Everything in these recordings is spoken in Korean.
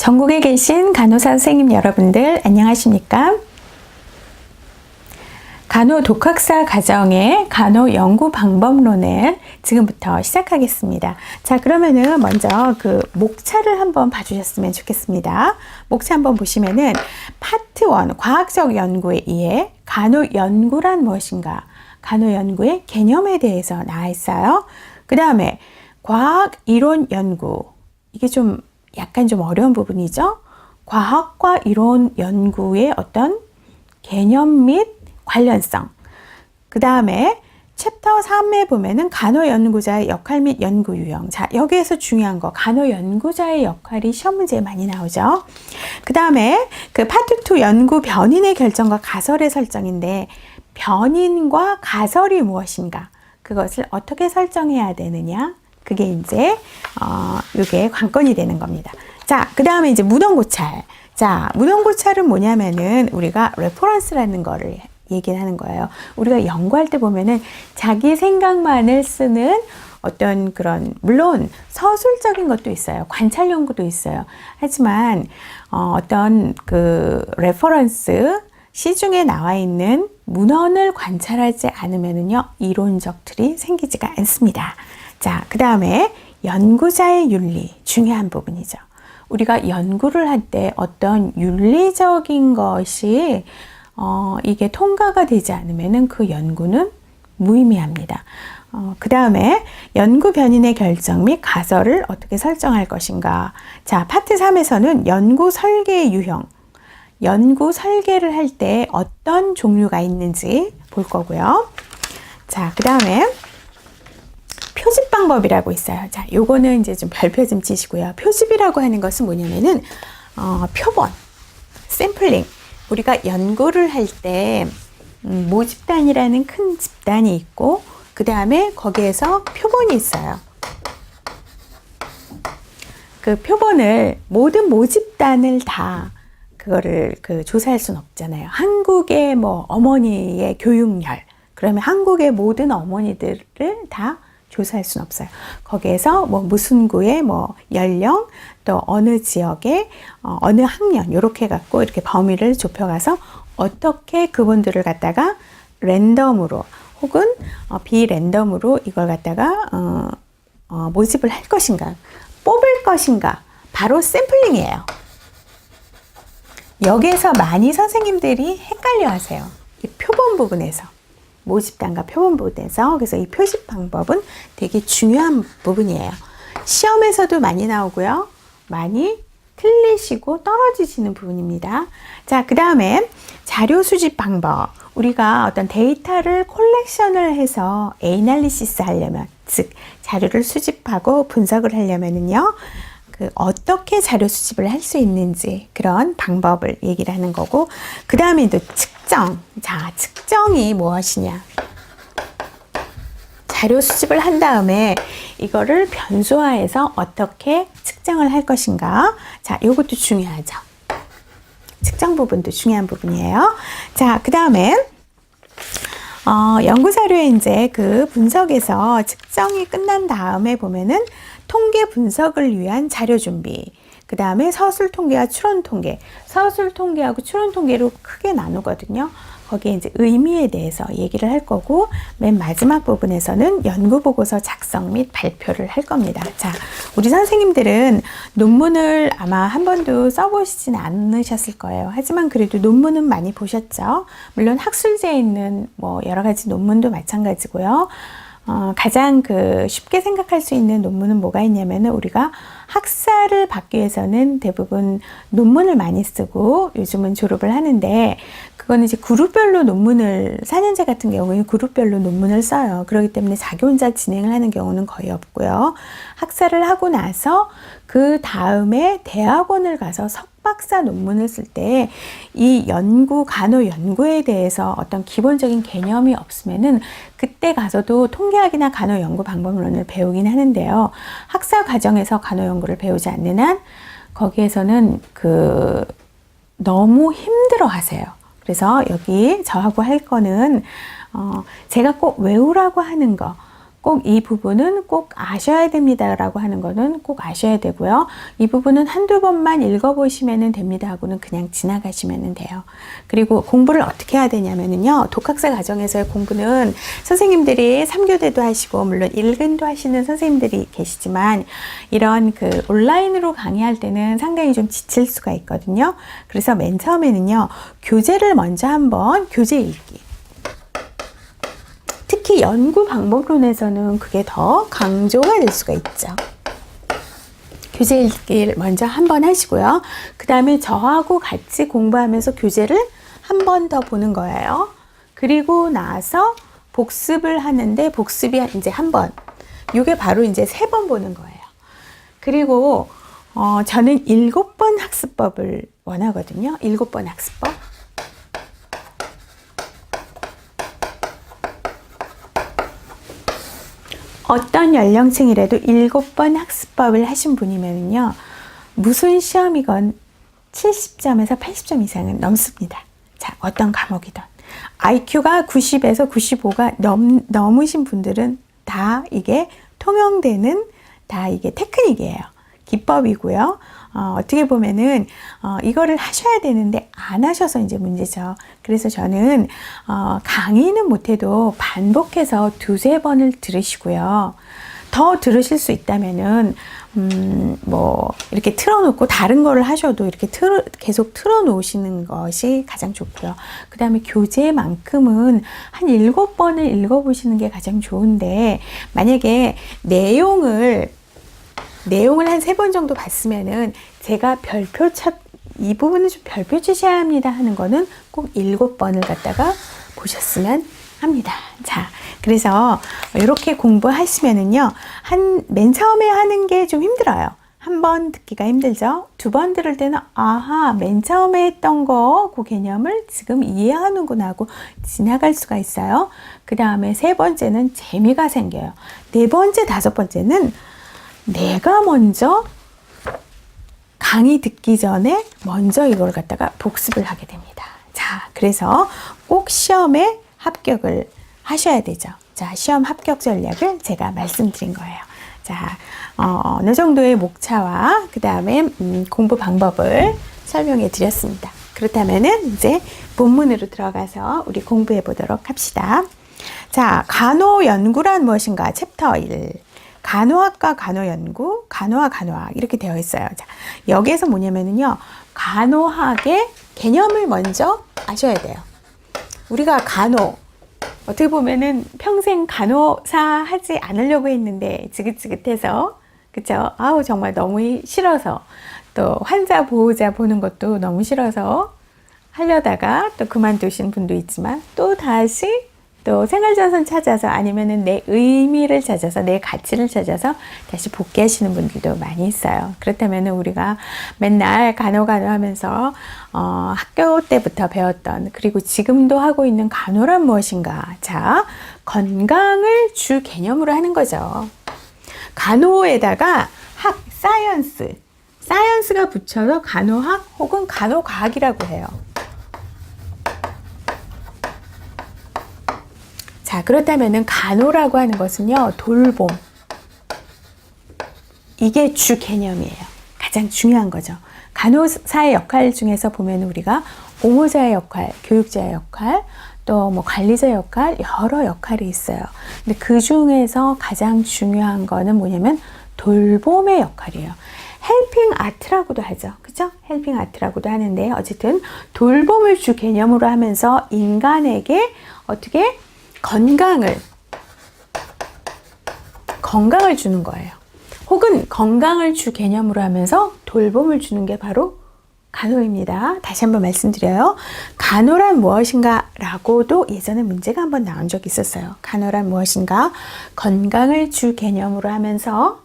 전국에 계신 간호사 선생님 여러분들 안녕하십니까? 간호 독학사 과정의 간호 연구 방법론을 지금부터 시작하겠습니다. 자, 그러면은 먼저 그 목차를 한번 봐주셨으면 좋겠습니다. 목차 한번 보시면은 파트 1 과학적 연구에 의해 간호 연구란 무엇인가? 간호 연구의 개념에 대해서 나와 있어요. 그 다음에 과학 이론 연구, 이게 좀 약간 좀 어려운 부분이죠. 과학과 이론 연구의 어떤 개념 및 관련성. 그 다음에 챕터 3에 보면은 간호연구자의 역할 및 연구 유형. 자, 여기에서 중요한 거 간호연구자의 역할이 시험 문제에 많이 나오죠. 그 다음에 그 파트 2 연구 변인의 결정과 가설의 설정인데, 변인과 가설이 무엇인가, 그것을 어떻게 설정해야 되느냐, 그게 이제 이게 관건이 되는 겁니다. 자, 그 다음에 이제 문헌고찰. 자, 문헌고찰은 뭐냐면은 우리가 레퍼런스라는 거를 얘기를 하는 거예요. 우리가 연구할 때 보면은 자기 생각만을 쓰는 어떤 그런, 물론 서술적인 것도 있어요. 관찰 연구도 있어요. 하지만 어떤 그 레퍼런스 시중에 나와 있는 문헌을 관찰하지 않으면은요, 이론적 틀이 생기지가 않습니다. 자, 그 다음에 연구자의 윤리, 중요한 부분이죠. 우리가 연구를 할 때 어떤 윤리적인 것이 이게 통과가 되지 않으면은 그 연구는 무의미합니다. 그 다음에 연구 변인의 결정 및 가설을 어떻게 설정할 것인가. 자, 파트 3에서는 연구 설계의 유형, 연구 설계를 할 때 어떤 종류가 있는지 볼 거고요. 자, 그 다음에 표집 방법이라고 있어요. 자, 요거는 이제 좀 별표 좀 치시고요. 표집이라고 하는 것은 뭐냐면은 표본, 샘플링. 우리가 연구를 할 때 모집단이라는 큰 집단이 있고, 그 다음에 거기에서 표본이 있어요. 그 표본을, 모든 모집단을 다 그거를 조사할 수는 없잖아요. 한국의 뭐 어머니의 교육열, 그러면 한국의 모든 어머니들을 다 조사할 수는 없어요. 거기에서 뭐 무슨 구의 뭐 연령, 또 어느 지역의 어느 학년, 요렇게 갖고 이렇게 범위를 좁혀가서 어떻게 그분들을 갖다가 랜덤으로 혹은 비랜덤으로 이걸 갖다가 모집을 할 것인가, 뽑을 것인가, 바로 샘플링이에요. 여기에서 많이 선생님들이 헷갈려 하세요. 이 표본 부분에서, 모집단과 표본 부분에서. 그래서 이 표집 방법은 되게 중요한 부분이에요. 시험에서도 많이 나오고요, 많이 틀리시고 떨어지시는 부분입니다. 자, 그 다음에 자료 수집 방법. 우리가 어떤 데이터를 콜렉션을 해서 애널리시스 하려면, 즉 자료를 수집하고 분석을 하려면은요, 어떻게 자료 수집을 할 수 있는지 그런 방법을 얘기를 하는 거고, 그 다음에 또 측정. 자, 측정이 무엇이냐. 자료 수집을 한 다음에 이거를 변수화해서 어떻게 측정을 할 것인가. 자, 요것도 중요하죠. 측정 부분도 중요한 부분이에요. 자, 그 다음에 연구자료에 이제 그 분석에서 측정이 끝난 다음에 보면은 통계 분석을 위한 자료 준비, 그 다음에 서술 통계와 추론 통계, 서술 통계하고 추론 통계로 크게 나누거든요. 거기에 이제 의미에 대해서 얘기를 할 거고, 맨 마지막 부분에서는 연구보고서 작성 및 발표를 할 겁니다. 자, 우리 선생님들은 논문을 아마 한 번도 써보시진 않으셨을 거예요. 하지만 그래도 논문은 많이 보셨죠. 물론 학술지에 있는 뭐 여러 가지 논문도 마찬가지고요. 가장 쉽게 생각할 수 있는 논문은 뭐가 있냐면은, 우리가 학사를 받기 위해서는 대부분 논문을 많이 쓰고 요즘은 졸업을 하는데, 그거는 이제 그룹별로 논문을, 4년제 같은 경우에는 그룹별로 논문을 써요. 그렇기 때문에 자기 혼자 진행을 하는 경우는 거의 없고요. 학사를 하고 나서 그 다음에 대학원을 가서 석박사 논문을 쓸 때 이 연구, 간호 연구에 대해서 어떤 기본적인 개념이 없으면은 그때 가서도 통계학이나 간호 연구 방법론을 배우긴 하는데요. 학사 과정에서 간호 연구를 배우지 않는 한 거기에서는 너무 힘들어 하세요. 그래서 여기 저하고 할 거는 제가 꼭 외우라고 하는 거, 꼭 이 부분은 꼭 아셔야 됩니다 라고 하는 거는 꼭 아셔야 되고요. 이 부분은 한두 번만 읽어보시면 됩니다 하고는 그냥 지나가시면 돼요. 그리고 공부를 어떻게 해야 되냐면요. 독학사 과정에서의 공부는 선생님들이 3교대도 하시고 물론 1근도 하시는 선생님들이 계시지만 이런 그 온라인으로 강의할 때는 상당히 좀 지칠 수가 있거든요. 그래서 맨 처음에는요. 교재를 먼저 한번 교재 읽기. 특히 연구 방법론에서는 그게 더 강조가 될 수가 있죠. 교재 읽기를 먼저 한번 하시고요. 그 다음에 저하고 같이 공부하면서 교재를 한 번 더 보는 거예요. 그리고 나서 복습을 하는데 복습이 이제 한 번. 이게 바로 이제 3번 보는 거예요. 그리고 저는 7번 학습법을 원하거든요. 7번 학습법. 어떤 연령층이라도 7번 학습법을 하신 분이면요. 무슨 시험이건 70점에서 80점 이상은 넘습니다. 자, 어떤 과목이든. IQ가 90에서 95가 넘으신 분들은 다 이게 통용되는 다 이게 테크닉이에요. 기법이고요. 어떻게 보면은 이거를 하셔야 되는데 안 하셔서 이제 문제죠. 그래서 저는 강의는 못해도 반복해서 2-3번을 들으시고요. 더 들으실 수 있다면은 뭐 이렇게 틀어놓고 다른 거를 하셔도 이렇게 계속 틀어놓으시는 것이 가장 좋고요. 그 다음에 교재만큼은 한 7번을 읽어보시는 게 가장 좋은데 만약에 내용을 한 3번 정도 봤으면은 제가 이 부분은 좀 별표 치셔야 합니다 하는 거는 꼭 7번을 갖다가 보셨으면 합니다. 자, 그래서 이렇게 공부하시면은요, 맨 처음에 하는 게 좀 힘들어요. 한 번 듣기가 힘들죠? 2번 들을 때는, 아하, 맨 처음에 했던 그 개념을 지금 이해하는구나 하고 지나갈 수가 있어요. 그 다음에 3번째는 재미가 생겨요. 4번째, 5번째는 내가 먼저 강의 듣기 전에 먼저 이걸 갖다가 복습을 하게 됩니다. 자, 그래서 꼭 시험에 합격을 하셔야 되죠. 자, 시험 합격 전략을 제가 말씀드린 거예요. 자, 어느 정도의 목차와 그 다음에 공부 방법을 설명해 드렸습니다. 그렇다면은 이제 본문으로 들어가서 우리 공부해 보도록 합시다. 자, 간호연구란 무엇인가? 챕터 1. 간호학과 간호연구, 간호학 이렇게 되어 있어요. 자, 여기에서 뭐냐면요. 간호학의 개념을 먼저 아셔야 돼요. 우리가 어떻게 보면은 평생 간호사 하지 않으려고 했는데 지긋지긋해서 그쵸? 아우 정말 너무 싫어서 또 환자 보호자 보는 것도 너무 싫어서 하려다가 또 그만두신 분도 있지만 또 다시 또 생활전선 찾아서 아니면은 내 의미를 찾아서 내 가치를 찾아서 다시 복귀하시는 분들도 많이 있어요. 그렇다면은 우리가 맨날 간호 하면서 학교 때부터 배웠던 그리고 지금도 하고 있는 간호란 무엇인가? 자, 건강을 주 개념으로 하는 거죠. 간호에다가 사이언스가 붙여서 간호학 혹은 간호과학이라고 해요. 자, 그렇다면은 간호라고 하는 것은요, 돌봄. 이게 주 개념이에요. 가장 중요한 거죠. 간호사의 역할 중에서 보면 우리가 옹호자의 역할, 교육자의 역할, 또 뭐 관리자의 역할, 여러 역할이 있어요. 근데 그 중에서 가장 중요한 거는 뭐냐면 돌봄의 역할이에요. 헬핑 아트라고도 하죠. 그죠? 헬핑 아트라고도 하는데 어쨌든 돌봄을 주 개념으로 하면서 인간에게 어떻게 건강을 주는 거예요. 혹은 건강을 주 개념으로 하면서 돌봄을 주는 게 바로 간호입니다. 다시 한번 말씀드려요. 간호란 무엇인가 라고도 예전에 문제가 한번 나온 적이 있었어요. 간호란 무엇인가? 건강을 주 개념으로 하면서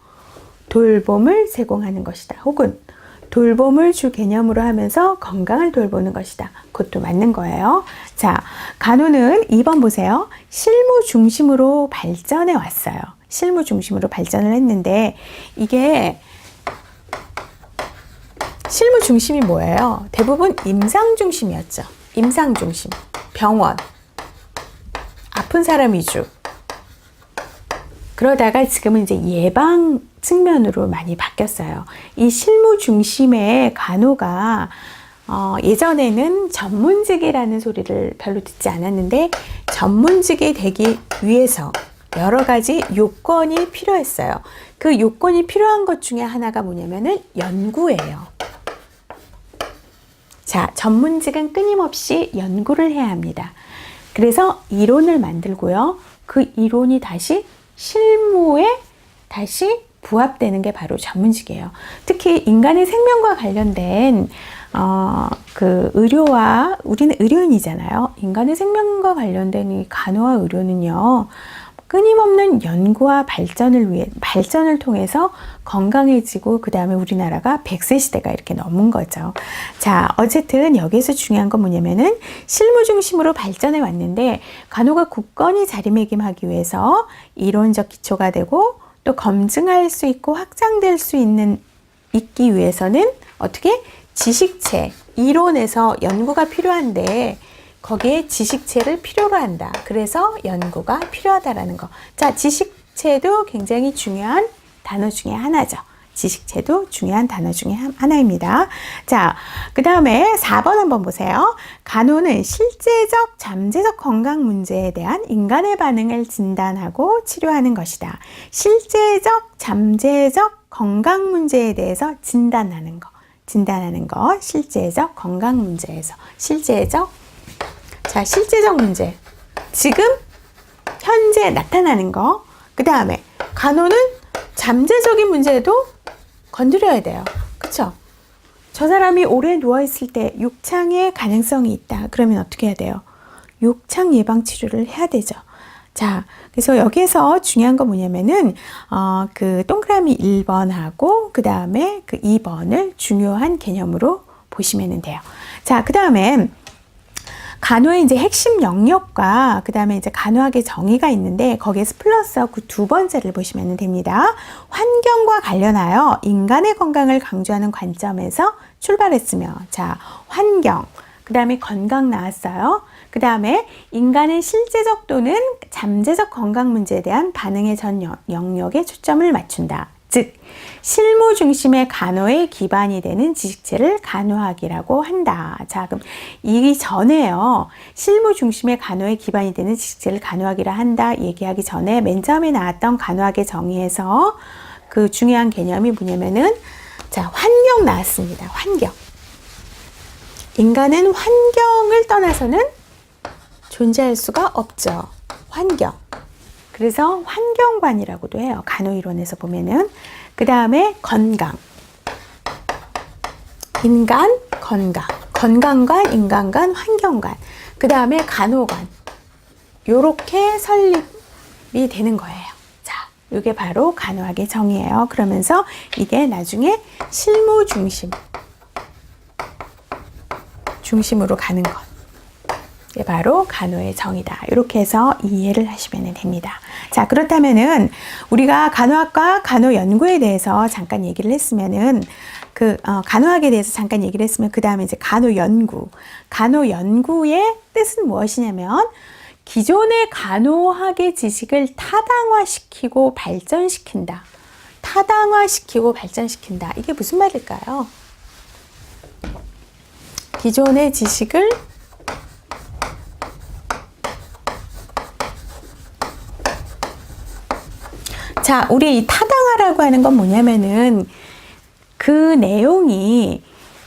돌봄을 제공하는 것이다. 혹은 돌봄을 주 개념으로 하면서 건강을 돌보는 것이다. 그것도 맞는 거예요. 자, 간호는 2번 보세요. 실무 중심으로 발전해 왔어요. 실무 중심으로 발전을 했는데 이게 실무 중심이 뭐예요? 대부분 임상 중심이었죠. 임상 중심, 병원, 아픈 사람 위주. 그러다가 지금은 이제 예방 측면으로 많이 바뀌었어요. 이 실무 중심의 간호가 예전에는 전문직이라는 소리를 별로 듣지 않았는데 전문직이 되기 위해서 여러 가지 요건이 필요했어요. 그 요건이 필요한 것 중에 하나가 뭐냐면은 연구예요. 자, 전문직은 끊임없이 연구를 해야 합니다. 그래서 이론을 만들고요. 그 이론이 다시 실무에 다시 부합되는 게 바로 전문직이에요. 특히 인간의 생명과 관련된 그 의료와 우리는 의료인이잖아요. 인간의 생명과 관련된 이 간호와 의료는요. 끊임없는 연구와 발전을 통해서 건강해지고 그 다음에 우리나라가 100세 시대가 이렇게 넘은 거죠. 자, 어쨌든 여기에서 중요한 건 뭐냐면은 실무 중심으로 발전해 왔는데 간호가 굳건히 자리매김하기 위해서 이론적 기초가 되고 또 검증할 수 있고 확장될 수 있기 위해서는 어떻게? 지식체, 이론에서 연구가 필요한데 거기에 지식체를 필요로 한다. 그래서 연구가 필요하다라는 거. 자, 지식체도 굉장히 중요한 단어 중에 하나죠. 지식체도 중요한 단어 중에 하나입니다. 자, 그 다음에 4번 한번 보세요. 간호는 실제적, 잠재적 건강 문제에 대한 인간의 반응을 진단하고 치료하는 것이다. 실제적, 잠재적 건강 문제에 대해서 진단하는 거. 실제적 건강 문제에서. 실제적 문제. 지금 현재 나타나는 거. 그 다음에 간호는 잠재적인 문제도 건드려야 돼요. 그쵸? 저 사람이 오래 누워있을 때 욕창의 가능성이 있다. 그러면 어떻게 해야 돼요? 욕창 예방 치료를 해야 되죠. 자, 그래서 여기에서 중요한 건 뭐냐면은, 그 동그라미 1번하고, 그 다음에 그 2번을 중요한 개념으로 보시면 돼요. 자, 그 다음에 간호의 이제 핵심 영역과 그 다음에 이제 간호학의 정의가 있는데 거기에서 플러스 그 두 번째를 보시면 됩니다. 환경과 관련하여 인간의 건강을 강조하는 관점에서 출발했으며, 자, 환경, 그 다음에 건강 나왔어요. 그 다음에 인간의 실제적 또는 잠재적 건강 문제에 대한 반응의 전 영역에 초점을 맞춘다. 즉, 실무 중심의 간호의 기반이 되는 지식체를 간호학이라고 한다. 자, 그럼 이 전에요. 실무 중심의 간호의 기반이 되는 지식체를 간호학이라 한다 얘기하기 전에 맨 처음에 나왔던 간호학의 정의에서 그 중요한 개념이 뭐냐면은, 자, 환경 나왔습니다. 환경. 인간은 환경을 떠나서는 존재할 수가 없죠. 환경. 그래서 환경관이라고도 해요. 간호이론에서 보면은. 그 다음에 건강. 인간, 건강. 건강관, 인간관, 환경관. 그 다음에 간호관. 요렇게 설립이 되는 거예요. 자, 이게 바로 간호학의 정의예요. 그러면서 이게 나중에 실무 중심으로 가는 것. 이게 바로 간호의 정의다. 이렇게 해서 이해를 하시면 됩니다. 자, 그렇다면은 우리가 간호학과 간호 연구에 대해서 잠깐 얘기를 했으면은 간호학에 대해서 잠깐 얘기를 했으면 그 다음에 이제 간호 연구의 뜻은 무엇이냐면 기존의 간호학의 지식을 타당화시키고 발전시킨다. 이게 무슨 말일까요? 기존의 지식을 자, 우리 이 타당화라고 하는 건 뭐냐면은 그 내용이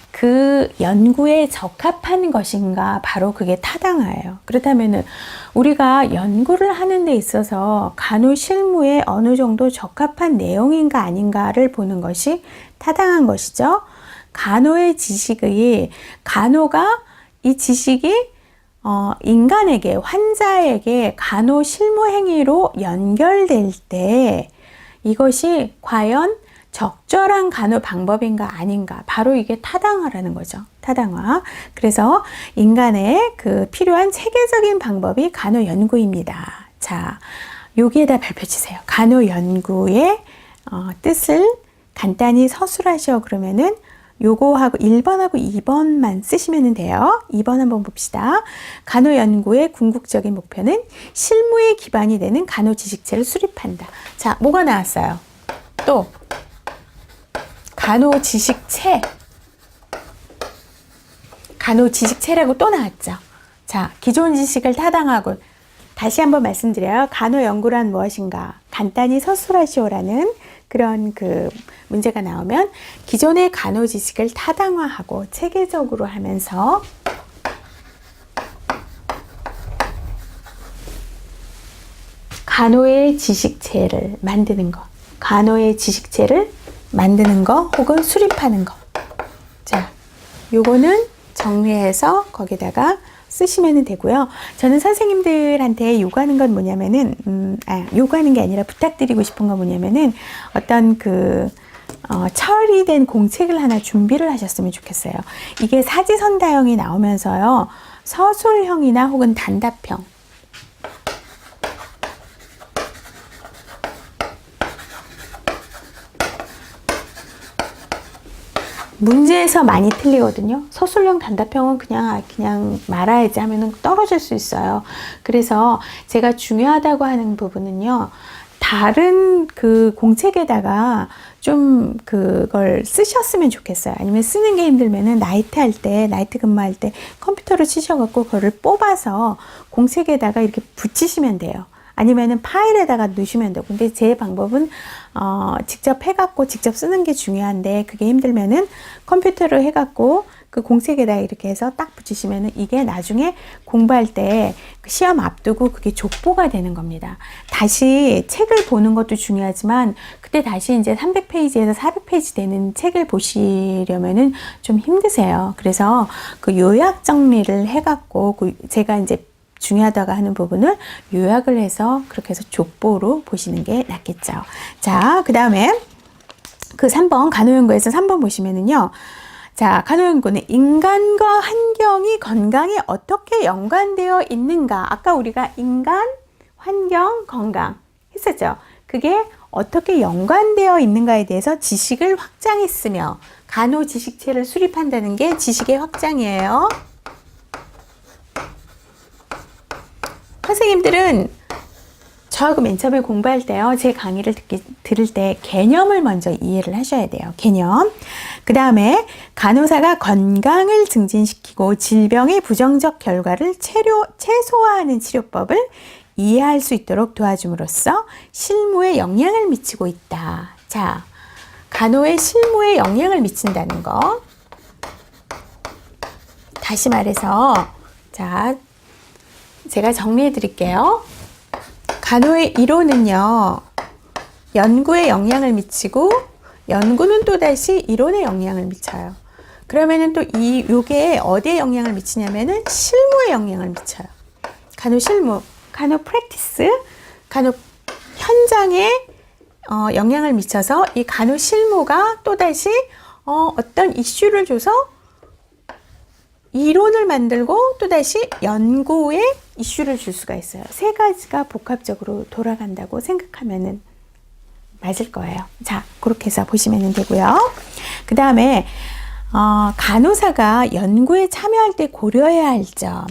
그 연구에 적합한 것인가, 바로 그게 타당화예요. 그렇다면은 우리가 연구를 하는 데 있어서 간호 실무에 어느 정도 적합한 내용인가 아닌가를 보는 것이 타당한 것이죠. 간호의 지식이, 간호가 이 지식이 인간에게, 환자에게 간호 실무 행위로 연결될 때 이것이 과연 적절한 간호 방법인가 아닌가, 바로 이게 타당화라는 거죠. 타당화. 그래서 인간의 그 필요한 체계적인 방법이 간호 연구입니다. 자, 여기에다 발표 치세요. 간호 연구의 뜻을 간단히 서술하셔. 그러면은 요거하고 1번하고 2번만 쓰시면 돼요. 2번 한번 봅시다. 간호 연구의 궁극적인 목표는 실무에 기반이 되는 간호 지식체를 수립한다. 자, 뭐가 나왔어요? 또 간호 지식체. 간호 지식체라고 또 나왔죠. 자, 기존 지식을 타당하고 다시 한번 말씀드려요. 간호 연구란 무엇인가? 간단히 서술하시오라는 그런 그 문제가 나오면 기존의 간호 지식을 타당화하고 체계적으로 하면서 간호의 지식체를 만드는 것, 간호의 지식체를 만드는 거 혹은 수립하는 거. 자, 요거는 정리해서 거기다가 쓰시면 되고요. 저는 선생님들한테 요구하는 건 뭐냐면은, 요구하는 게 아니라 부탁드리고 싶은 건 뭐냐면은, 어떤 처리된 공책을 하나 준비를 하셨으면 좋겠어요. 이게 사지선다형이 나오면서요, 서술형이나 혹은 단답형, 문제에서 많이 틀리거든요. 서술형 단답형은 그냥 말아야지 하면은 떨어질 수 있어요. 그래서 제가 중요하다고 하는 부분은요, 다른 그 공책에다가 좀 그걸 쓰셨으면 좋겠어요. 아니면 쓰는 게 힘들면은 나이트 근무할 때 컴퓨터로 치셔갖고 그거를 뽑아서 공책에다가 이렇게 붙이시면 돼요. 아니면은 파일에다가 넣으시면 되고. 근데 제 방법은 직접 해갖고 직접 쓰는 게 중요한데 그게 힘들면은 컴퓨터로 해갖고 그 공책에다 이렇게 해서 딱 붙이시면은 이게 나중에 공부할 때 시험 앞두고 그게 족보가 되는 겁니다. 다시 책을 보는 것도 중요하지만 그때 다시 이제 300페이지에서 400페이지 되는 책을 보시려면은 좀 힘드세요. 그래서 그 요약 정리를 해갖고 제가 이제 중요하다고 하는 부분을 요약을 해서 그렇게 해서 족보로 보시는 게 낫겠죠. 자, 그 다음에 그 3번 간호연구에서 3번 보시면은요. 자, 간호연구는 인간과 환경이 건강에 어떻게 연관되어 있는가. 아까 우리가 인간, 환경, 건강 했었죠. 그게 어떻게 연관되어 있는가에 대해서 지식을 확장했으며 간호 지식체를 수립한다는 게 지식의 확장이에요. 선생님들은 저하고 맨 처음에 공부할 때요, 제 강의를 들을 때 개념을 먼저 이해를 하셔야 돼요. 개념. 그 다음에 간호사가 건강을 증진시키고 질병의 부정적 결과를 최소화하는 치료법을 이해할 수 있도록 도와줌으로써 실무에 영향을 미치고 있다. 자, 간호의 실무에 영향을 미친다는 거. 다시 말해서, 자, 제가 정리해 드릴게요. 간호의 이론은요, 연구에 영향을 미치고, 연구는 또다시 이론에 영향을 미쳐요. 그러면은 또 요게 어디에 영향을 미치냐면은 실무에 영향을 미쳐요. 간호 실무, 간호 프랙티스, 간호 현장에 영향을 미쳐서 이 간호 실무가 또다시 어떤 이슈를 줘서 이론을 만들고 또다시 연구에 이슈를 줄 수가 있어요. 세 가지가 복합적으로 돌아간다고 생각하면은 맞을 거예요. 자, 그렇게 해서 보시면 되고요. 그 다음에 간호사가 연구에 참여할 때 고려해야 할 점.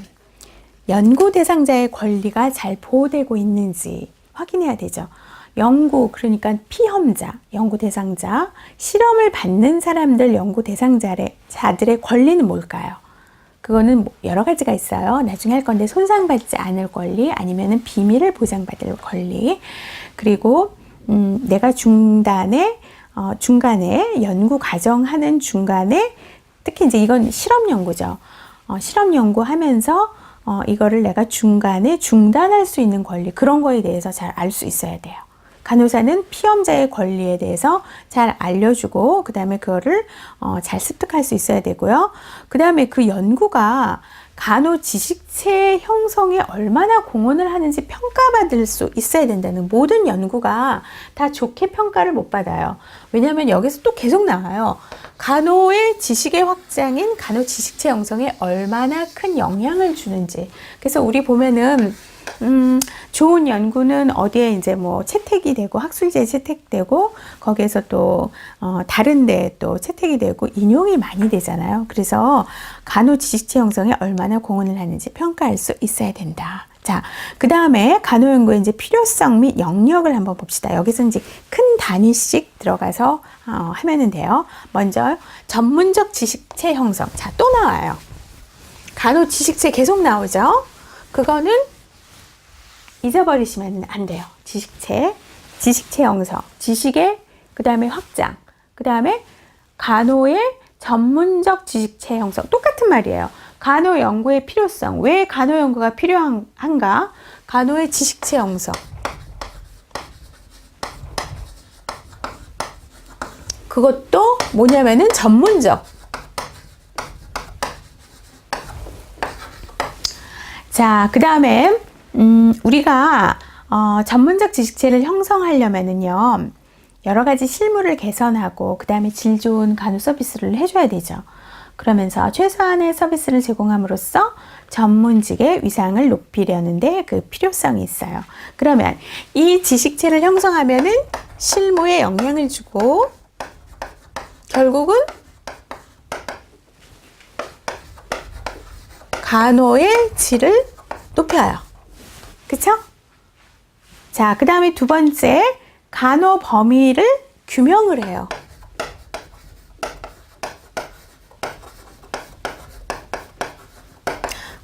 연구 대상자의 권리가 잘 보호되고 있는지 확인해야 되죠. 연구, 그러니까 피험자, 연구 대상자, 실험을 받는 사람들, 연구 대상자들의 권리는 뭘까요? 그거는 여러 가지가 있어요. 나중에 할 건데 손상받지 않을 권리, 아니면은 비밀을 보장받을 권리, 그리고 내가 중간에 연구 과정하는 중간에, 특히 이제 이건 실험 연구죠. 실험 연구하면서 이거를 내가 중간에 중단할 수 있는 권리, 그런 거에 대해서 잘 알 수 있어야 돼요. 간호사는 피험자의 권리에 대해서 잘 알려주고, 그 다음에 그거를 잘 습득할 수 있어야 되고요. 그 다음에 그 연구가 간호 지식체 형성에 얼마나 공헌을 하는지 평가받을 수 있어야 된다는, 모든 연구가 다 좋게 평가를 못 받아요. 왜냐하면 여기서 또 계속 나와요. 간호의 지식의 확장인 간호 지식체 형성에 얼마나 큰 영향을 주는지. 그래서 우리 보면은 좋은 연구는 어디에 이제 뭐 채택이 되고 학술지에 채택되고 거기에서 또 다른데 또 채택이 되고 인용이 많이 되잖아요. 그래서 간호 지식체 형성에 얼마나 공헌을 하는지 평가할 수 있어야 된다. 자, 그 다음에 간호 연구의 이제 필요성 및 영역을 한번 봅시다. 여기서 이제 큰 단위씩 들어가서 하면은 돼요. 먼저 전문적 지식체 형성. 자, 또 나와요. 간호 지식체 계속 나오죠. 그거는 잊어버리시면 안 돼요. 지식체 형성, 지식의 그 다음에 확장, 그 다음에 간호의 전문적 지식체 형성. 똑같은 말이에요. 간호 연구의 필요성. 왜 간호 연구가 필요한가? 간호의 지식체 형성. 그것도 뭐냐면은 전문적. 자, 그 다음에 우리가 전문적 지식체를 형성하려면은요, 여러 가지 실무를 개선하고 그 다음에 질 좋은 간호 서비스를 해줘야 되죠. 그러면서 최소한의 서비스를 제공함으로써 전문직의 위상을 높이려는데 그 필요성이 있어요. 그러면 이 지식체를 형성하면은 실무에 영향을 주고 결국은 간호의 질을 높여요. 그쵸? 자, 그 다음에 두 번째, 간호 범위를 규명을 해요.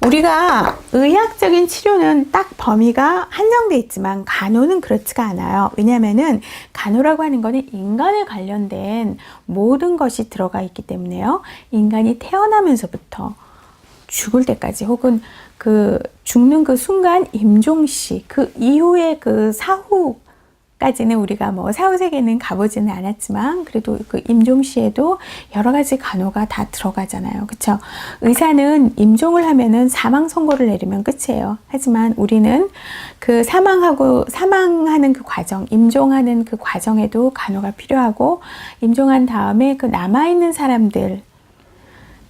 우리가 의학적인 치료는 딱 범위가 한정되어 있지만 간호는 그렇지가 않아요. 왜냐하면은 간호라고 하는 거는 인간에 관련된 모든 것이 들어가 있기 때문에요. 인간이 태어나면서부터 죽을 때까지 혹은 그 죽는 그 순간 임종시 그 이후에 그 사후까지는 우리가 뭐 사후세계는 가보지는 않았지만 그래도 그 임종시에도 여러 가지 간호가 다 들어가잖아요. 그쵸? 의사는 임종을 하면은 사망 선고를 내리면 끝이에요. 하지만 우리는 그 사망하는 그 과정, 임종하는 그 과정에도 간호가 필요하고 임종한 다음에 그 남아있는 사람들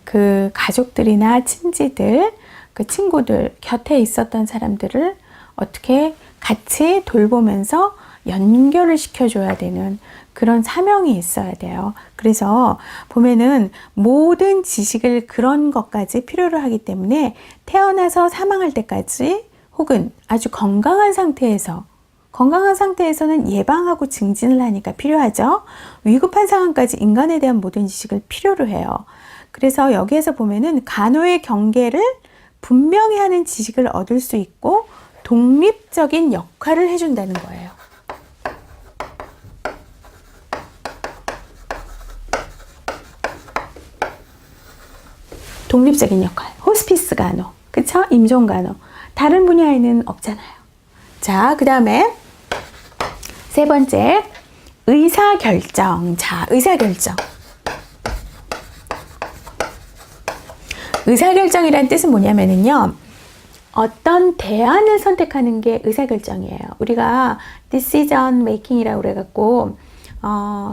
그 가족들이나 친지들, 그 친구들, 곁에 있었던 사람들을 어떻게 같이 돌보면서 연결을 시켜줘야 되는 그런 사명이 있어야 돼요. 그래서 보면은 모든 지식을 그런 것까지 필요로 하기 때문에 태어나서 사망할 때까지 혹은 아주 건강한 상태에서는 예방하고 증진을 하니까 필요하죠. 위급한 상황까지 인간에 대한 모든 지식을 필요로 해요. 그래서 여기에서 보면은 간호의 경계를 분명히 하는 지식을 얻을 수 있고 독립적인 역할을 해준다는 거예요. 독립적인 역할. 호스피스 간호. 그쵸? 임종 간호. 다른 분야에는 없잖아요. 자, 그 다음에 세 번째, 의사결정. 자, 의사결정. 의사결정이란 뜻은 뭐냐면요. 어떤 대안을 선택하는 게 의사결정이에요. 우리가 decision making이라고 그래갖고,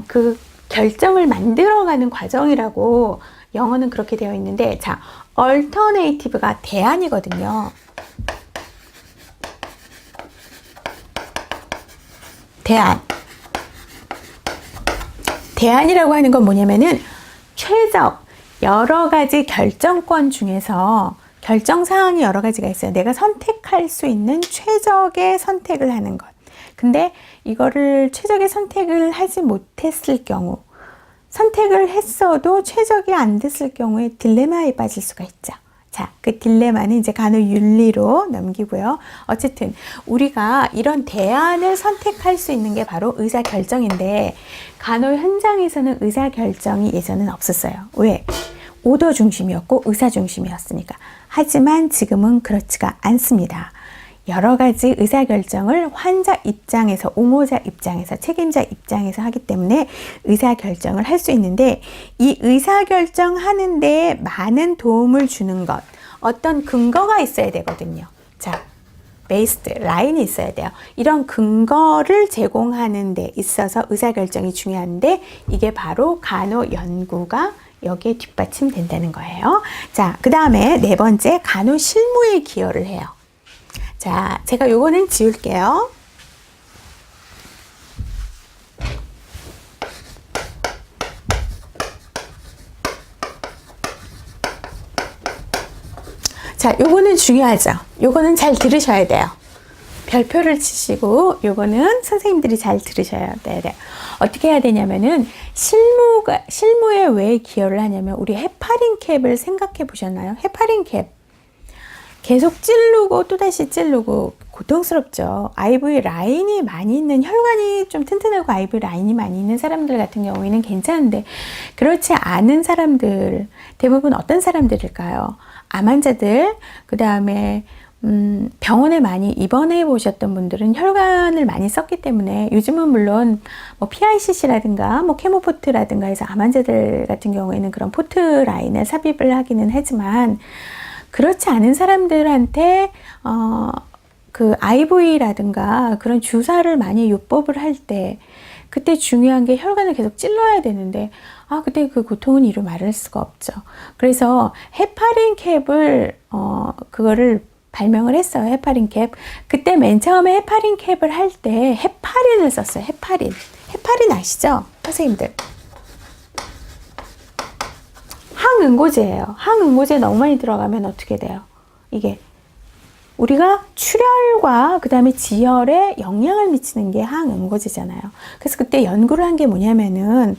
그 결정을 만들어가는 과정이라고 영어는 그렇게 되어 있는데, 자, alternative가 대안이거든요. 대안이라고 하는 건 뭐냐면은 최적, 여러 가지 결정권 중에서 결정사항이 여러 가지가 있어요. 내가 선택할 수 있는 최적의 선택을 하는 것. 근데 이거를 최적의 선택을 하지 못했을 경우, 선택을 했어도 최적이 안 됐을 경우에 딜레마에 빠질 수가 있죠. 자, 그 딜레마는 이제 간호윤리로 넘기고요. 어쨌든 우리가 이런 대안을 선택할 수 있는 게 바로 의사결정인데 간호 현장에서는 의사결정이 예전엔 없었어요. 왜? 오더 중심이었고 의사 중심이었으니까. 하지만 지금은 그렇지가 않습니다. 여러 가지 의사결정을 환자 입장에서, 옹호자 입장에서, 책임자 입장에서 하기 때문에 의사결정을 할 수 있는데 이 의사결정 하는데 많은 도움을 주는 것, 어떤 근거가 있어야 되거든요. 자, 베이스드, 라인이 있어야 돼요. 이런 근거를 제공하는 데 있어서 의사결정이 중요한데 이게 바로 간호 연구가 여기에 뒷받침된다는 거예요. 자, 그 다음에 네 번째, 간호 실무에 기여를 해요. 자, 제가 요거는 지울게요. 자, 요거는 중요하죠. 요거는 잘 들으셔야 돼요. 별표를 치시고 요거는 선생님들이 잘 들으셔야 돼요. 어떻게 해야 되냐면은 실무에 왜 기여를 하냐면 우리 헤파린 캡을 생각해 보셨나요? 헤파린 캡 계속 찌르고 또다시 찌르고 고통스럽죠. IV 라인이 많이 있는, 혈관이 좀 튼튼하고 IV 라인이 많이 있는 사람들 같은 경우에는 괜찮은데 그렇지 않은 사람들, 대부분 어떤 사람들일까요? 암 환자들, 그 다음에 병원에 많이 입원해 보셨던 분들은 혈관을 많이 썼기 때문에 요즘은 물론 뭐 PICC라든가 뭐 케모포트라든가 해서 암 환자들 같은 경우에는 그런 포트 라인을 삽입을 하기는 하지만 그렇지 않은 사람들한테 그 IV라든가 그런 주사를 많이 요법을 할 때 그때 중요한 게 혈관을 계속 찔러야 되는데 그때 그 고통은 이루 말할 수가 없죠. 그래서 헤파린 캡을 그거를 발명을 했어요. 헤파린 캡. 그때 맨 처음에 헤파린 캡을 할 때 헤파린을 썼어요. 헤파린 아시죠? 선생님들. 항응고제예요. 항응고제 너무 많이 들어가면 어떻게 돼요? 이게 우리가 출혈과 그 다음에 지혈에 영향을 미치는 게 항응고제잖아요. 그래서 그때 연구를 한 게 뭐냐면은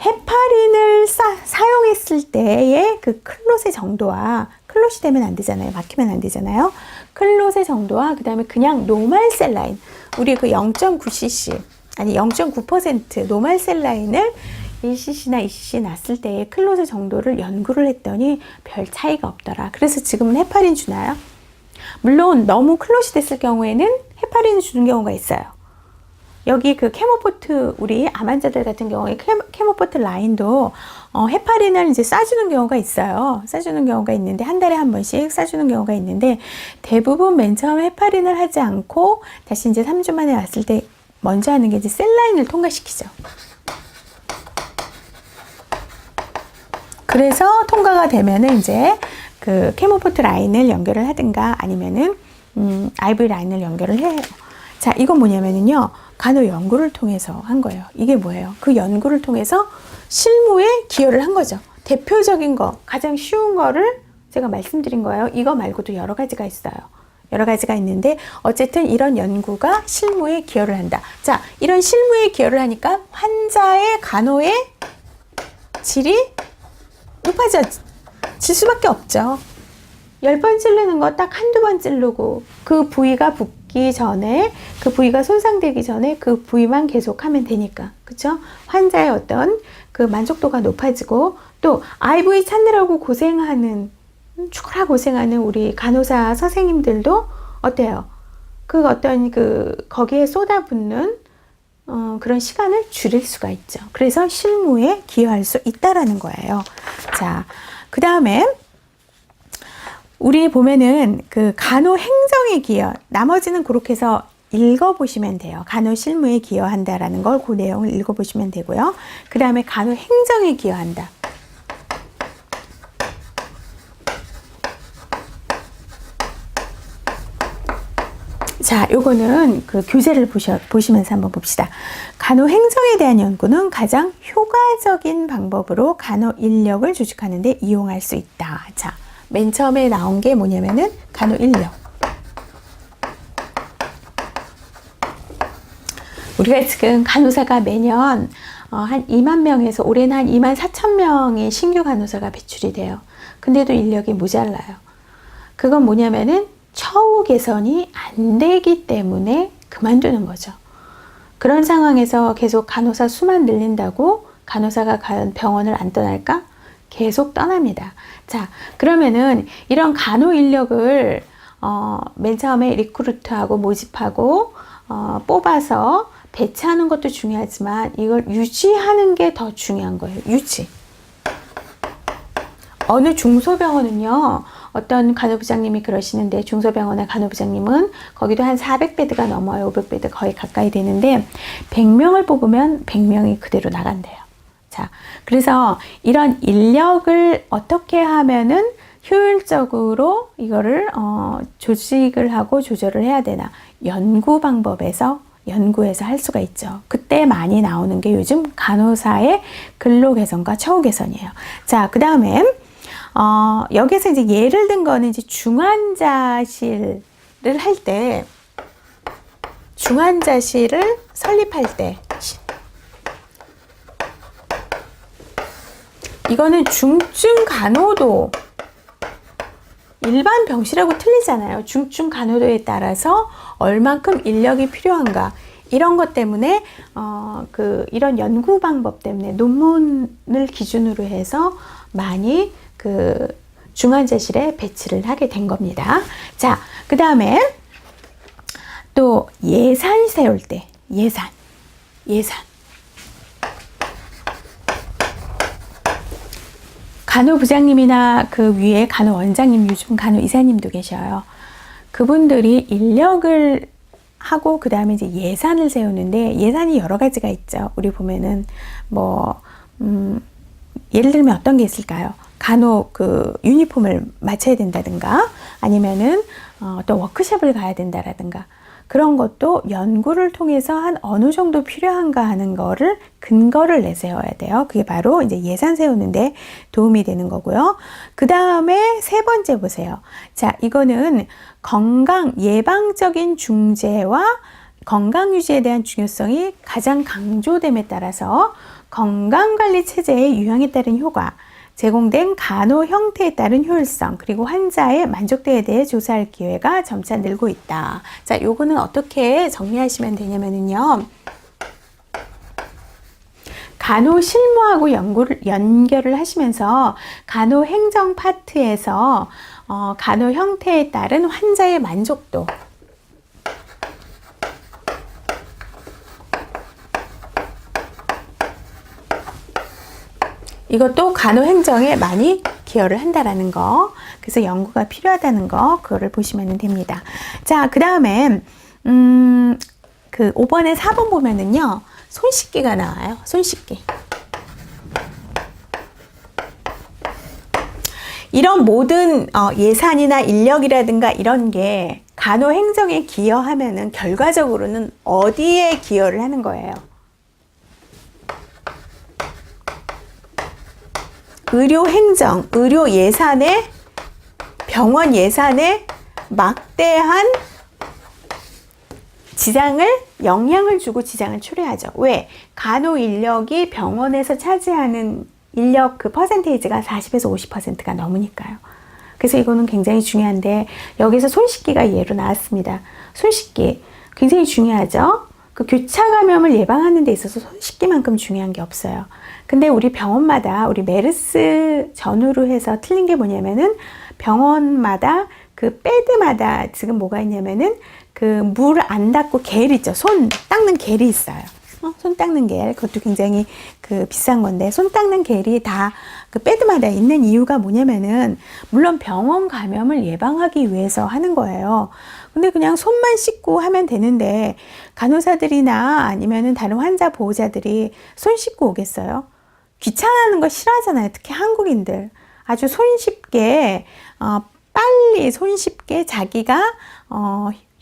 헤파린을 사용했을 때의 그 클롯의 정도와, 클롯이 되면 안 되잖아요. 막히면 안 되잖아요. 클롯의 정도와 그 다음에 그냥 노말 셀라인, 우리 그 0.9cc 아니 0.9% 노말 셀라인을 1cc나 2cc 났을 때의 클롯의 정도를 연구를 했더니 별 차이가 없더라. 그래서 지금은 헤파린 주나요? 물론 너무 클롯이 됐을 경우에는 헤파린을 주는 경우가 있어요. 여기 그 케모포트, 우리 암 환자들 같은 경우에 케모포트 라인도 헤파린을 이제 쏴주는 경우가 있어요. 쏴주는 경우가 있는데 한 달에 한 번씩 쏴주는 경우가 있는데 대부분 맨 처음 헤파린을 하지 않고 다시 이제 3주 만에 왔을 때 먼저 하는 게 이제 셀라인을 통과시키죠. 그래서 통과가 되면은 이제 그 케모포트 라인을 연결을 하든가 아니면은 IV 라인을 연결을 해요. 자, 이건 뭐냐면은요, 간호 연구를 통해서 한 거예요. 이게 뭐예요? 그 연구를 통해서 실무에 기여를 한 거죠. 대표적인 거, 가장 쉬운 거를 제가 말씀드린 거예요. 이거 말고도 여러 가지가 있어요. 여러 가지가 있는데 어쨌든 이런 연구가 실무에 기여를 한다. 자, 이런 실무에 기여를 하니까 환자의 간호의 질이 높아질 수밖에 없죠. 10번 찌르는 거 딱 한두 번 찌르고 그 부위가 붓기 전에, 그 부위가 손상되기 전에 그 부위만 계속 하면 되니까. 그쵸? 환자의 어떤 그 만족도가 높아지고 또 IV 찾느라고 고생하는, 죽으라 고생하는 우리 간호사 선생님들도 어때요? 그 어떤 거기에 쏟아붓는 그런 시간을 줄일 수가 있죠. 그래서 실무에 기여할 수 있다라는 거예요. 자, 그 다음에 우리 보면은 그 간호 행정에 기여, 나머지는 그렇게 해서 읽어보시면 돼요. 간호 실무에 기여한다라는 걸 그 내용을 읽어보시면 되고요. 그 다음에 간호 행정에 기여한다. 자, 요거는 그 교재를 보시면서 한번 봅시다. 간호 행정에 대한 연구는 가장 효과적인 방법으로 간호 인력을 조직하는 데 이용할 수 있다. 자, 맨 처음에 나온 게 뭐냐면은 간호 인력. 우리가 지금 간호사가 매년 한 2만 명에서 올해는 한 2만 4천 명의 신규 간호사가 배출이 돼요. 근데도 인력이 모자라요. 그건 뭐냐면은 처우 개선이 안 되기 때문에 그만두는 거죠. 그런 상황에서 계속 간호사 수만 늘린다고 간호사가 과연 병원을 안 떠날까? 계속 떠납니다. 자, 그러면은 이런 간호 인력을 맨 처음에 리크루트하고 모집하고 뽑아서 배치하는 것도 중요하지만 이걸 유지하는 게 더 중요한 거예요. 유지. 어느 중소병원은요, 어떤 간호부장님이 그러시는데, 중소병원의 간호부장님은 거기도 한 400베드가 넘어요. 500베드 거의 가까이 되는데 100명을 뽑으면 100명이 그대로 나간대요. 자, 그래서 이런 인력을 어떻게 하면은 효율적으로 이거를 조직을 하고 조절을 해야 되나, 연구 방법에서 연구해서 할 수가 있죠. 그때 많이 나오는 게 요즘 간호사의 근로 개선과 처우 개선이에요. 자, 그 다음에 여기서 이제 예를 든 거는 이제 중환자실을 할 때, 중환자실을 설립할 때, 이거는 중증 간호도, 일반 병실하고 틀리잖아요. 중증 간호도에 따라서 얼만큼 인력이 필요한가, 이런 것 때문에 이런 연구 방법 때문에 논문을 기준으로 해서 많이 중환자실에 배치를 하게 된 겁니다. 자, 그 다음에 또 예산 세울 때, 예산. 간호부장님이나 그 위에 간호원장님, 요즘 간호이사님도 계셔요. 그분들이 인력을 하고 그 다음에 이제 예산을 세우는데, 예산이 여러 가지가 있죠. 우리 보면은 예를 들면 어떤 게 있을까요? 간호 유니폼을 맞춰야 된다든가, 아니면은 또 워크숍을 가야 된다라든가, 그런 것도 연구를 통해서 한 어느 정도 필요한가 하는 거를 근거를 내세워야 돼요. 그게 바로 이제 예산 세우는데 도움이 되는 거고요. 그 다음에 세 번째 보세요. 자, 이거는 건강, 예방적인 중재와 건강 유지에 대한 중요성이 가장 강조됨에 따라서 건강관리 체제의 유형에 따른 효과, 제공된 간호 형태에 따른 효율성, 그리고 환자의 만족도에 대해 조사할 기회가 점차 늘고 있다. 자, 요거는 어떻게 정리하시면 되냐면요. 간호 실무하고 연결을 하시면서 간호 행정 파트에서 간호 형태에 따른 환자의 만족도, 이것도 간호 행정에 많이 기여를 한다라는 거, 그래서 연구가 필요하다는 거, 그거를 보시면 됩니다. 자, 그 다음에 5번에 4번 보면은요, 손 씻기가 나와요. 손 씻기. 이런 모든 예산이나 인력이라든가 이런 게 간호 행정에 기여하면은 결과적으로는 어디에 기여를 하는 거예요? 의료 행정, 의료 예산에, 병원 예산에 막대한 영향을 주고 지장을 초래하죠. 왜? 간호 인력이 병원에서 차지하는 인력 퍼센테이지가 40에서 50%가 넘으니까요. 그래서 이거는 굉장히 중요한데, 여기서 손 씻기가 예로 나왔습니다. 손 씻기 굉장히 중요하죠. 교차 감염을 예방하는 데 있어서 손 씻기만큼 중요한 게 없어요. 근데 우리 병원마다, 우리 메르스 전후로 해서 틀린 게 뭐냐면은, 병원마다 패드마다 지금 뭐가 있냐면은 물 안 닦고 겔 있죠. 손 닦는 겔이 있어요. 손 닦는 겔, 그것도 굉장히 비싼 건데, 손 닦는 겔이 다 패드마다 있는 이유가 뭐냐면은, 물론 병원 감염을 예방하기 위해서 하는 거예요. 근데 그냥 손만 씻고 하면 되는데, 간호사들이나 아니면은 다른 환자 보호자들이 손 씻고 오겠어요? 귀찮아하는 거 싫어하잖아요. 특히 한국인들. 아주 손쉽게, 빨리 손쉽게 자기가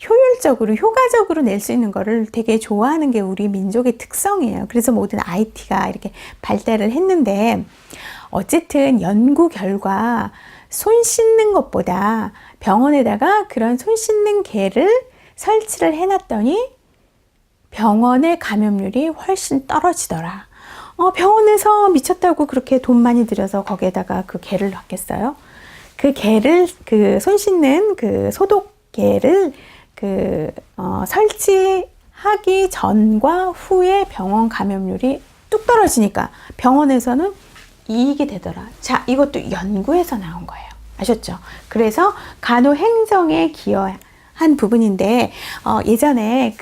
효율적으로, 효과적으로 낼 수 있는 거를 되게 좋아하는 게 우리 민족의 특성이에요. 그래서 모든 IT가 이렇게 발달을 했는데, 어쨌든 연구 결과 손 씻는 것보다 병원에다가 그런 손 씻는 겔을 설치를 해놨더니 병원의 감염률이 훨씬 떨어지더라. 병원에서 미쳤다고 그렇게 돈 많이 들여서 거기에다가 그 겔을 넣겠어요? 그 겔을, 손 씻는 소독 겔을 설치하기 전과 후에 병원 감염률이 뚝 떨어지니까 병원에서는 이익이 되더라. 자, 이것도 연구에서 나온 거예요. 아셨죠? 그래서 간호 행정에 기여한 부분인데, 예전에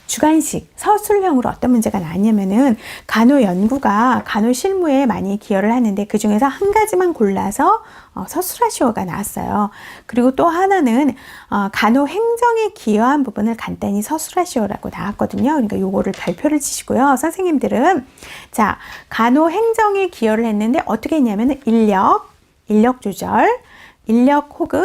주관식 서술형으로 어떤 문제가 나왔냐면은, 간호 연구가 간호 실무에 많이 기여를 하는데 그 중에서 한 가지만 골라서 서술하시오가 나왔어요. 그리고 또 하나는 간호 행정에 기여한 부분을 간단히 서술하시오라고 나왔거든요. 그러니까 요거를 별표를 치시고요. 선생님들은, 자, 간호 행정에 기여를 했는데 어떻게 했냐면은 인력 조절, 인력 혹은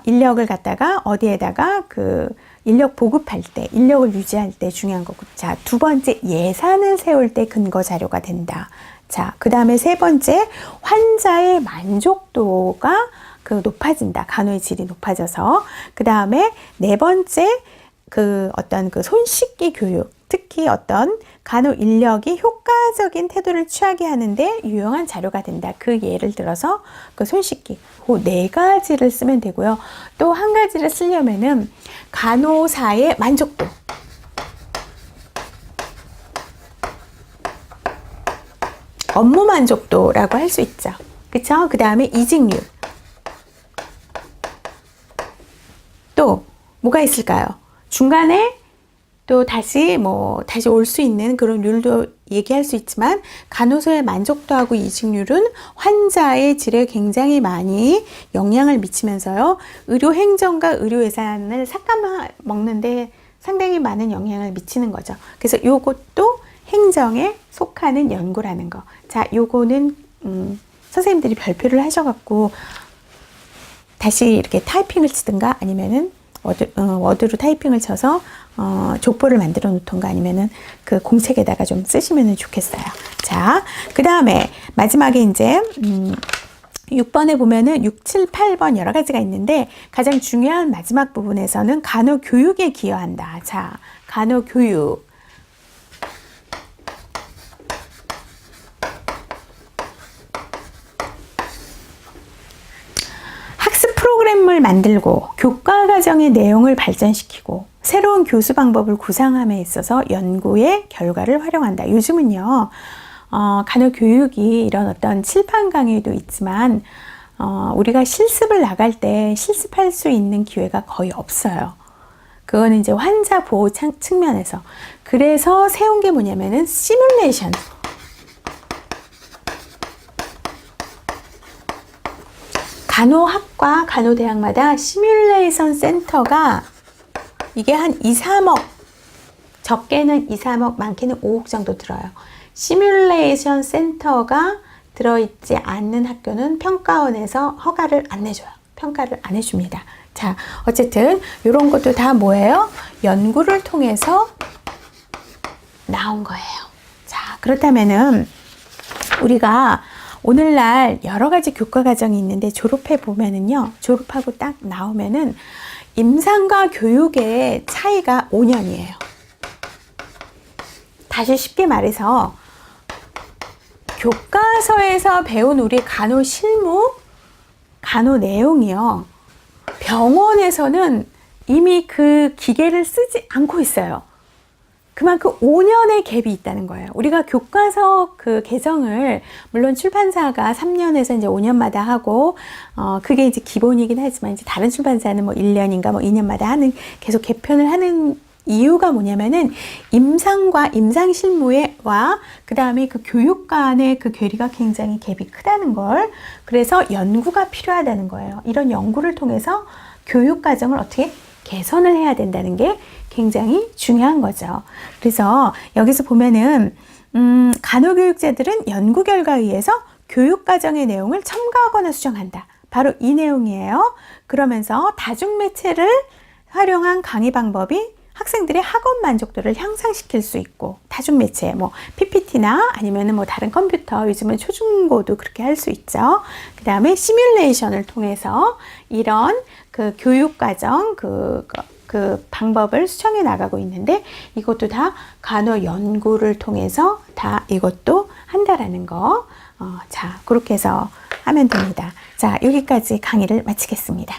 인력을 갖다가 어디에다가 그 인력 보급할 때, 인력을 유지할 때 중요한 거고. 자, 두 번째, 예산을 세울 때 근거 자료가 된다. 자, 그 다음에 세 번째, 환자의 만족도가 그 높아진다. 간호의 질이 높아져서. 그 다음에 네 번째, 그 어떤 그 손 씻기 교육. 특히 어떤 간호 인력이 효과적인 태도를 취하게 하는데 유용한 자료가 된다. 그 예를 들어서 그 손 씻기. 그 네 가지를 쓰면 되고요. 또 한 가지를 쓰려면은 간호사의 만족도. 업무 만족도라고 할 수 있죠. 그쵸? 그 다음에 이직률. 또 뭐가 있을까요? 중간에 또 다시 올 수 있는 그런 률도 얘기할 수 있지만 간호사의 만족도하고 이직률은 환자의 질에 굉장히 많이 영향을 미치면서요. 의료 행정과 의료 예산을 삭감먹는데 상당히 많은 영향을 미치는 거죠. 그래서 요것도 행정에 속하는 연구라는 거. 자, 요거는 선생님들이 별표를 하셔갖고 다시 이렇게 타이핑을 치든가 아니면은 워드로 타이핑을 쳐서 족보를 만들어 놓던가 아니면은 그 공책에다가 좀 쓰시면 좋겠어요. 자, 그 다음에 마지막에 이제 6번에 보면은 6, 7, 8번 여러 가지가 있는데 가장 중요한 마지막 부분에서는 간호교육에 기여한다. 자, 간호교육. 프로그램을 만들고 교과 과정의 내용을 발전시키고 새로운 교수 방법을 구상함에 있어서 연구의 결과를 활용한다. 요즘은요, 간호교육이 이런 어떤 칠판 강의도 있지만 우리가 실습을 나갈 때 실습할 수 있는 기회가 거의 없어요. 그거는 이제 환자 보호 측면에서. 그래서 세운 게 뭐냐면은 시뮬레이션. 간호학과, 간호대학마다 시뮬레이션 센터가 이게 한 2, 3억, 적게는 2, 3억, 많게는 5억 정도 들어요. 시뮬레이션 센터가 들어있지 않는 학교는 평가원에서 허가를 안 내줘요. 평가를 안 해줍니다. 자, 어쨌든 이런 것도 다 뭐예요? 연구를 통해서 나온 거예요. 자, 그렇다면은 우리가 오늘날 여러 가지 교과 과정이 있는데 졸업해 보면은요, 졸업하고 딱 나오면은 임상과 교육의 차이가 5년이에요. 다시 쉽게 말해서 교과서에서 배운 우리 간호 실무, 간호 내용이요. 병원에서는 이미 그 기계를 쓰지 않고 있어요. 그만큼 5년의 갭이 있다는 거예요. 우리가 교과서 그 개정을 물론 출판사가 3년에서 이제 5년마다 하고 그게 이제 기본이긴 하지만 이제 다른 출판사는 뭐 1년인가 뭐 2년마다 하는 계속 개편을 하는 이유가 뭐냐면은 임상과 임상 실무와 그 다음에 그 교육 간의 그 괴리가 굉장히 갭이 크다는 걸, 그래서 연구가 필요하다는 거예요. 이런 연구를 통해서 교육 과정을 어떻게 개선을 해야 된다는 게 굉장히 중요한 거죠. 그래서 여기서 보면은 간호교육자들은 연구 결과에 의해서 교육 과정의 내용을 첨가하거나 수정한다. 바로 이 내용이에요. 그러면서 다중매체를 활용한 강의 방법이 학생들의 학업 만족도를 향상시킬 수 있고, 다중매체, 뭐 PPT나 아니면은 뭐 다른 컴퓨터, 요즘은 초중고도 그렇게 할 수 있죠. 그 다음에 시뮬레이션을 통해서 이런 그 교육과정 그 방법을 수정해 나가고 있는데, 이것도 다 간호 연구를 통해서 다 이것도 한다라는 거. 자, 그렇게 해서 하면 됩니다. 자, 여기까지 강의를 마치겠습니다.